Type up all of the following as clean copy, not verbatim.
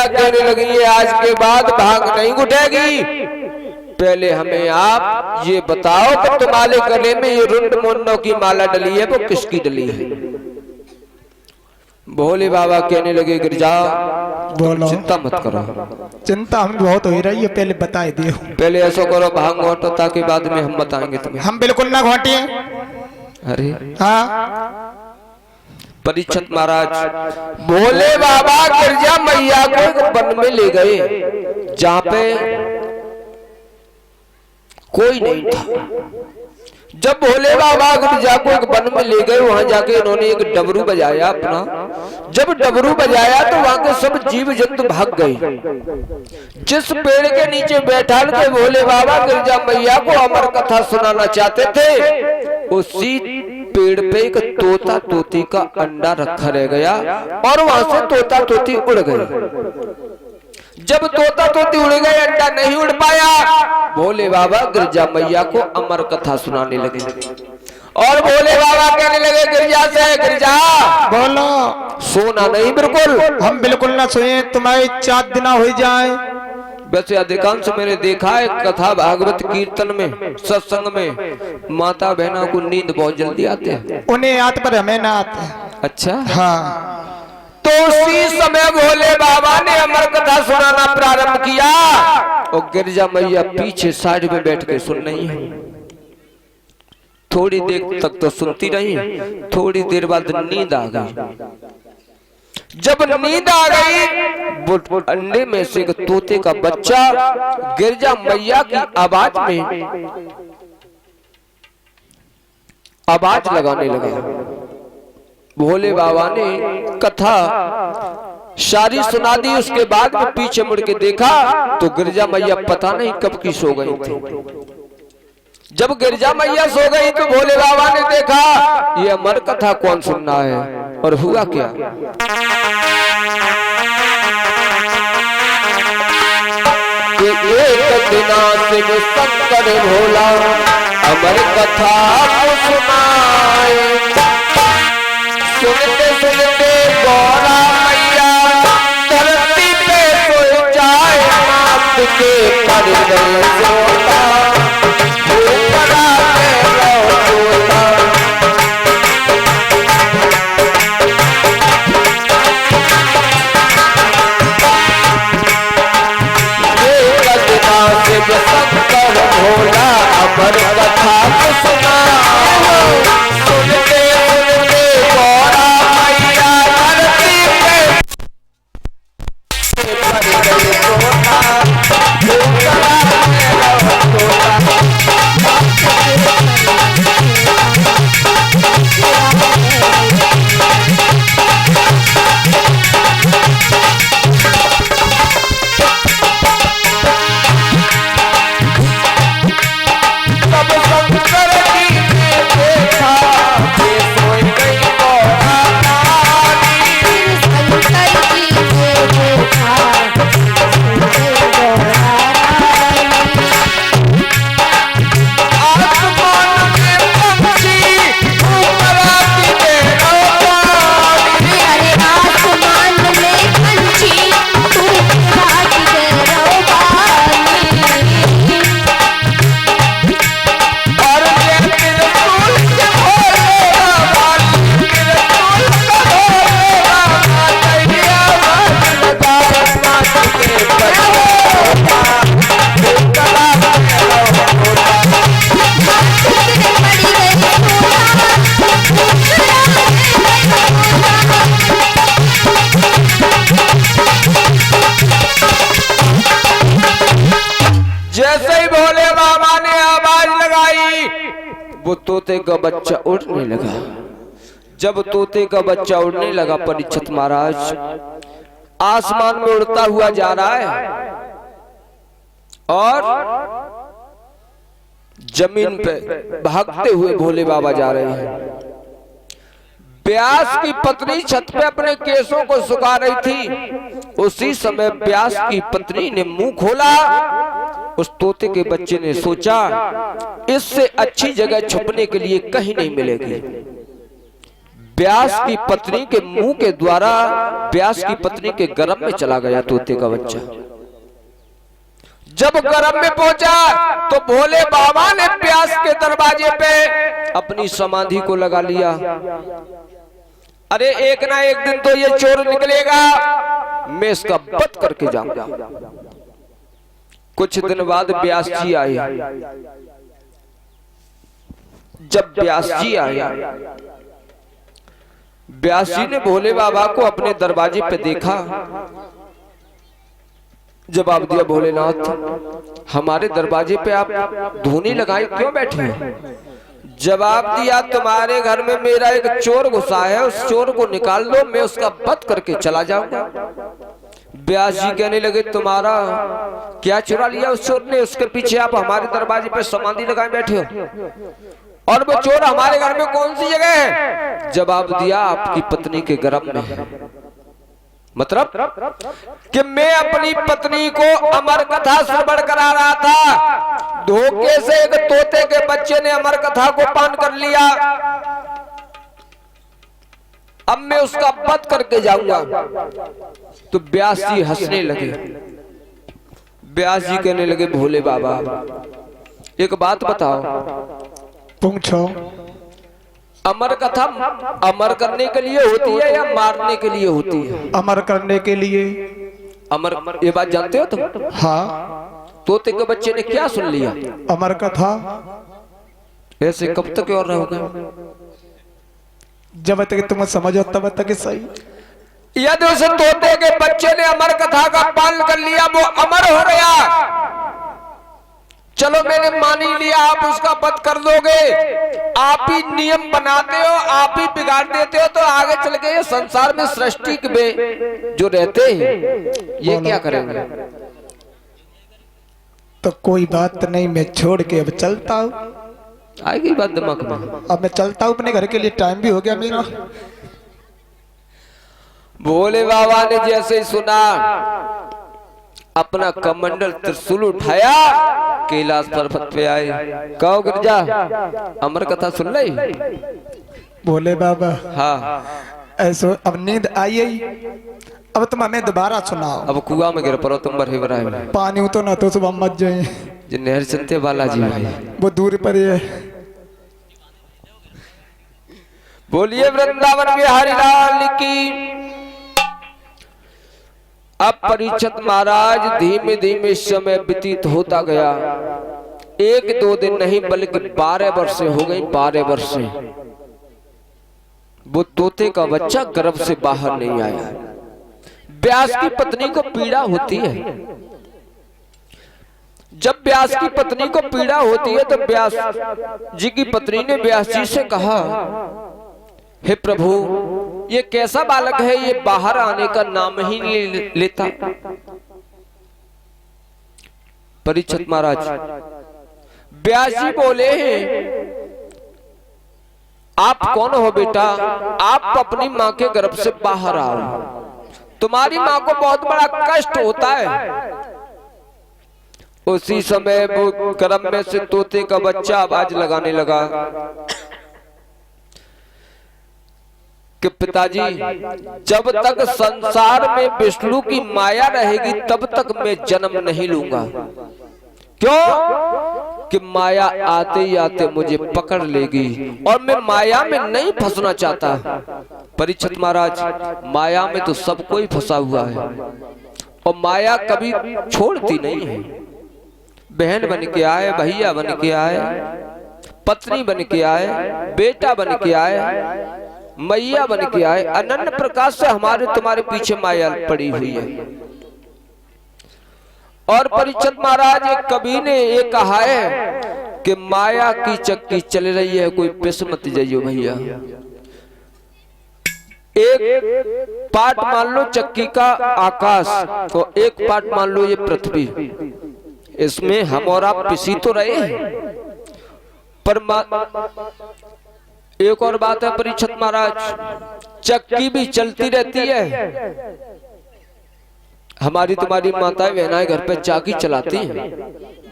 कहने लगी है आज के बाद भांग नहीं उठेगी। पहले हमें आप ये बताओ कि तुम्हारे गले में ये रुंड मुन्नों की माला डली है वो किसकी डली है? भोले बाबा कहने लगे गिरजा बोलो, चिंता मत करो। चिंता हमें बहुत हो रही है, पहले बता दियो। पहले ऐसा करो भांग घोटो ताकि बाद में हम बताएंगे तुम्हें। हम बिल्कुल ना घोटिए। अरे हाँ परीक्षित महाराज, भोले बाबा गिरजा मैया को एक वन में ले गए जहां पे कोई नहीं था। जब भोले बाबा गिरजा को एक वन में ले गए वहां जाके इन्होंने एक डमरू बजाया अपना। जब डमरू बजाया तो वहां के सब जीव जंतु भाग गए। जिस पेड़ के नीचे बैठा थे भोले बाबा गिरजा मैया को अमर कथा सुनाना चाहते थे, उसी पेड़ पे एक तोता तोती का अंडा रखा रह गया और वहां से तोता तोती उड़ गए। जब तोता तोती उड़ गए, अंडा नहीं उड़ पाया, भोले बाबा गिरजा मैया को अमर कथा सुनाने लगे और भोले बाबा कहने लगे गिरजा से, गिरजा बोलो, सोना नहीं बिल्कुल। हम बिल्कुल ना सोए, तुम्हारी 4 दिन हो जाए। वैसे अधिकांश मैंने देखा है कथा भागवत कीर्तन में सत्संग में माता बहनों को नींद बहुत जल्दी आते हैं। उन्हें आते पर हमें ना आते। अच्छा हाँ, तो उसी समय भोले बाबा ने अमर कथा सुनाना प्रारंभ किया और गिरजा मैया पीछे साइड में बैठ के सुन रही है। थोड़ी देर तक तो सुनती रही, थोड़ी देर बाद नींद आ गई। जब नींद आ गई, वो अंडे में से एक तोते का बच्चा गिरजा मैया की आवाज में आवाज लगाने लगा। भोले बाबा ने कथा सारी सुना दी। उसके बाद में पीछे मुड़ के देखा तो गिरजा मैया पता नहीं कब की सो गई थी। जब गिरजा मैया सो गई तो भोले बाबा ने देखा ये अमर कथा कौन सुन रहा है। और हुआ क्या, एक दिना शिव शंकर भोला अमर कथा को सुनाए। सुनते सुनते गौरा मैया धरती पे सो जाए, मात के पर सोता शंकर भोला अमर कथा को सुना। सुनते सुनते गौरा मैया धरती पे जैसे ही भोले बाबा ने आवाज लगाई वो तोते का बच्चा उड़ने लगा। जब तोते का बच्चा उड़ने लगा परीक्षित महाराज, आसमान में उड़ता हुआ जा रहा है और जमीन पे भागते हुए भोले बाबा जा रहे हैं। व्यास की पत्नी छत पे अपने केसों को सुखा रही थी। उसी समय व्यास की पत्नी ने मुंह खोला। उस तोते के बच्चे ने सोचा इससे अच्छी जगह छुपने के लिए कहीं नहीं मिलेगी। व्यास की पत्नी के मुंह के द्वारा व्यास की पत्नी के गर्भ में चला गया तोते का बच्चा। जब गर्भ में पहुंचा तो भोले बाबा ने व्यास के दरवाजे पे अपनी समाधि को लगा लिया। अरे एक ना एक दिन तो ये चोर निकलेगा, मैं इसका वध करके जाऊंगा। कुछ दिन बाद व्यास जी आए। जब व्यास जी आए, व्यास जी ने भोले बाबा को अपने दरवाजे पे देखा। जवाब दिया, भोलेनाथ हमारे दरवाजे पे आप धूनी लगाए क्यों बैठे हैं? जवाब दिया, तुम्हारे घर में मेरा एक चोर घुसा है, उस चोर को निकाल लो, मैं उसका वध करके चला जाऊंगा। व्यास जी कहने लगे, तुम्हारा क्या चुरा लिया उस चोर ने? उसके पीछे आप हमारे दरवाजे पे समाधि लगाए बैठे हो, और वो चोर हमारे घर में कौन सी जगह है? जवाब दिया, आपकी पत्नी के गर्भ में है। मतलब कि मैं अपनी पत्नी को अमर कथा श्रवण करा रहा था, धोखे से एक तोते के बच्चे ने अमर कथा को पान कर लिया। अब मैं उसका वध करके जाऊंगा। तो व्यास जी हंसने लगे। व्यास जी कहने लगे, भोले बाबा एक बात बताओ। पूछो। अमर कथा अमर करने के लिए होती है या मारने के लिए होती है? अमर करने के लिए। अमर, ये बात जानते हो तुम? हाँ। तोते के बच्चे ने क्या सुन लिया? अमर कथा। ऐसे कब तक और रहोगे? जब तक तुम समझो तब तक सही। यदि उस तोते के बच्चे ने अमर कथा का पालन कर लिया, वो अमर हो गया। चलो मैंने मान ही लिया, आप उसका वध कर दोगे। आप ही नियम बनाते हो, आप ही बिगाड़ देते हो, तो आगे चल के ये संसार में सृष्टि में जो रहते हैं ये क्या करेंगे? तो कोई बात नहीं, मैं छोड़ के अब चलता हूँ। आएगी बात दिमाग में। अब मैं चलता हूँ अपने घर के लिए, टाइम भी हो गया मेरा। भोले बाबा ने जैसे ही सुना, अपना कमंडल त्रिशूल उठाया, कैलाश पर्वत पे आए। कहो गिरजा, अमर कथा सुन ली? भोले बाबा हाँ। ऐसो अब नींद आई, अब तुम हमें दोबारा सुनाओ। अब कुआं में गिर पड़ो तुम, बरहे बराए में पानी तो ना तो सुबह मत जाए। जो नहर चलते बालाजी भाई, वो दूर पर है। बोलिए वृंदावन बिहारी लाल की। अब परीक्षित महाराज धीमे धीमे समय व्यतीत होता गया। एक दो दिन नहीं बल्कि 12 वर्षें हो गई। 12 वर्षें वो तोते का बच्चा गर्भ से बाहर नहीं आया। व्यास की पत्नी को पीड़ा होती है। जब व्यास की पत्नी को पीड़ा होती है तो व्यास जी की पत्नी ने व्यास जी से कहा, हे प्रभु, ये कैसा बालक है, ये बाहर आने का नाम ही नहीं लेता। परीक्षित महाराज, व्यास जी बोले हैं, आप कौन हो बेटा? आप अपनी माँ के गर्भ से बाहर आओ। तुम्हारी माँ को बहुत बड़ा कष्ट होता है। उसी समय वो गर्भ में से तोते का बच्चा आवाज लगाने लगा कि पिताजी, जब तक संसार में विष्णु की माया रहेगी तब तक मैं जन्म नहीं लूंगा। क्यों? कि माया आते ही आते मुझे पकड़ लेगी और मैं माया में नहीं फंसना चाहता। परीक्षित महाराज, माया में तो सब कोई फंसा हुआ है और माया कभी छोड़ती नहीं है। बहन बन के आए, भैया बन के आए, पत्नी बन के आए, बेटा बन के आए, मैया बन के आए, अनन्य प्रकार से हमारे तुम्हारे पीछे माया पड़ी हुई है। और परीक्षित महाराज, एक कवि ने ये कहा है कि माया की चक्की चल रही है, कोई पिस मत जाइयो भैया। एक पार्ट मान लो चक्की का आकाश, तो एक पार्ट मान लो ये पृथ्वी। इसमें हम और आप पिसी तो रहे हैं, पर एक और बात है परीक्षित महाराज, चक्की भी चलती रहती है। हमारी तुम्हारी माताएं बहनाएं घर पे चाकी चलाती हैं,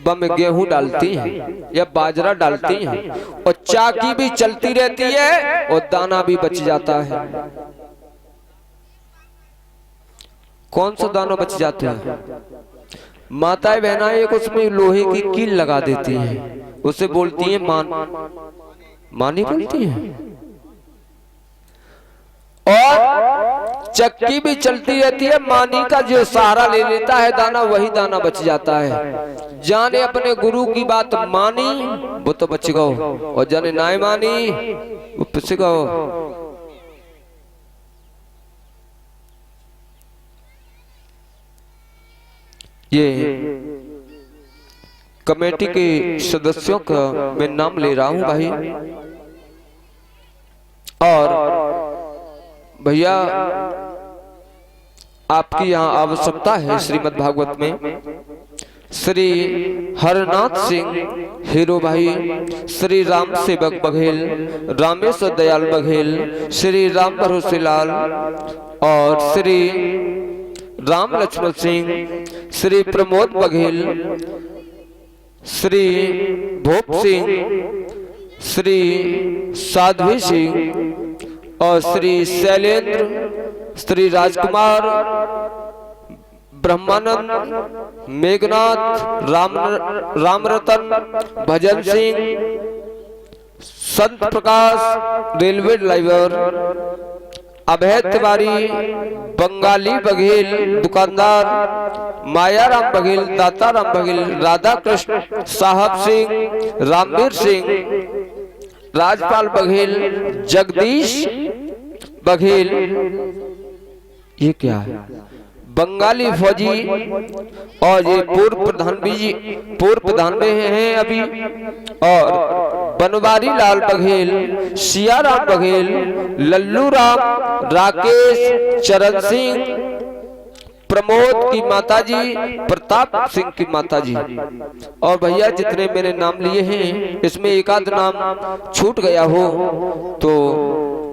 बम गेहूं डालती हैं या बाजरा डालती हैं, और चाकी भी चलती रहती है और दाना भी बच जाता है। कौन सा दाना बच जाता है? माताएं बहनाएं एक उसमें लोहे की कील लगा देती हैं, उसे बोलती हैं मानी बोलती हैं, और चक्की भी चलती रहती है। मानी का जो सहारा ले लेता है दाना, वही दाना बच जाता है। जाने अपने गुरु की बात मानी वो तो बच गओ, और जाने नाय मानी वो पिस गओ। ये कमेटी के सदस्यों का मैं नाम ले रहा हूं भाई, और भैया आपकी यहाँ आवश्यकता है। श्रीमद् भागवत में श्री हरनाथ सिंह हीरो भाई, श्री राम सेवक बघेल, रामेश्वर दयाल बघेल, श्री राम भरोसेलाल और श्री राम लक्ष्मण सिंह, श्री प्रमोद बघेल, श्री भोप सिंह, श्री साध्वी सिंह और श्री शैलेंद्र, श्री राजकुमार, ब्रह्मानंद, मेघनाथ, रामरतन, भजन सिंह, संत प्रकाश, रेलवे ड्राइवर, अभय तिवारी, बंगाली बघेल दुकानदार, मायाराम बघेल, दाताराम बघेल, राधा कृष्ण, साहब सिंह, रामवीर सिंह, राजपाल बघेल, जगदीश बघेल, ये क्या है? बंगाली फौजी, और ये पूर्व प्रधान में हैं अभी, और बनवारी लाल बघेल, सियाराम बघेल, लल्लू राम, राकेश, चरण सिंह, प्रमोद की माताजी, प्रताप सिंह की माताजी। और भैया जितने मैंने नाम लिए हैं इसमें एक आध नाम छूट गया हो तो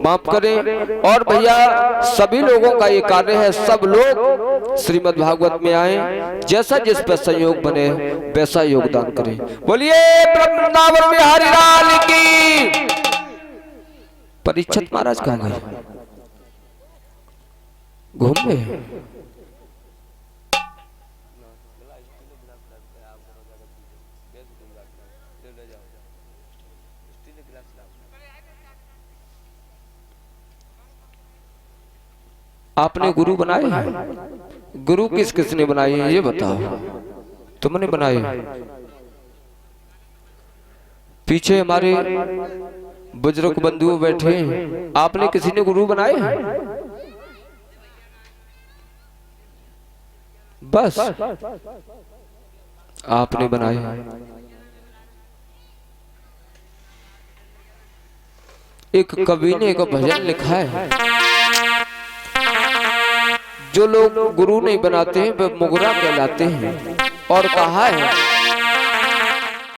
माफ करें। और भैया सभी लोगों का ये कार्य है, सब लोग श्रीमद् भागवत में आए, जैसा जिस पर संयोग बने वैसा योगदान करें। बोलिए वृंदावन बिहारी लाल की। परीक्षित महाराज कहाँ गए? घूम गए? आपने गुरु बनाए हैं? गुरु किस किस ने बनाए हैं ये बताओ। तुमने बनाए? पीछे हमारे बुजुर्ग बंधु बैठे हैं, आपने किसी ने गुरु बनाए हैं? बस आपने बनाए। एक कवि ने एक भजन लिखा है, जो लोग गुरु नहीं बनाते हैं वे मुगरा कहलाते हैं। और कहा है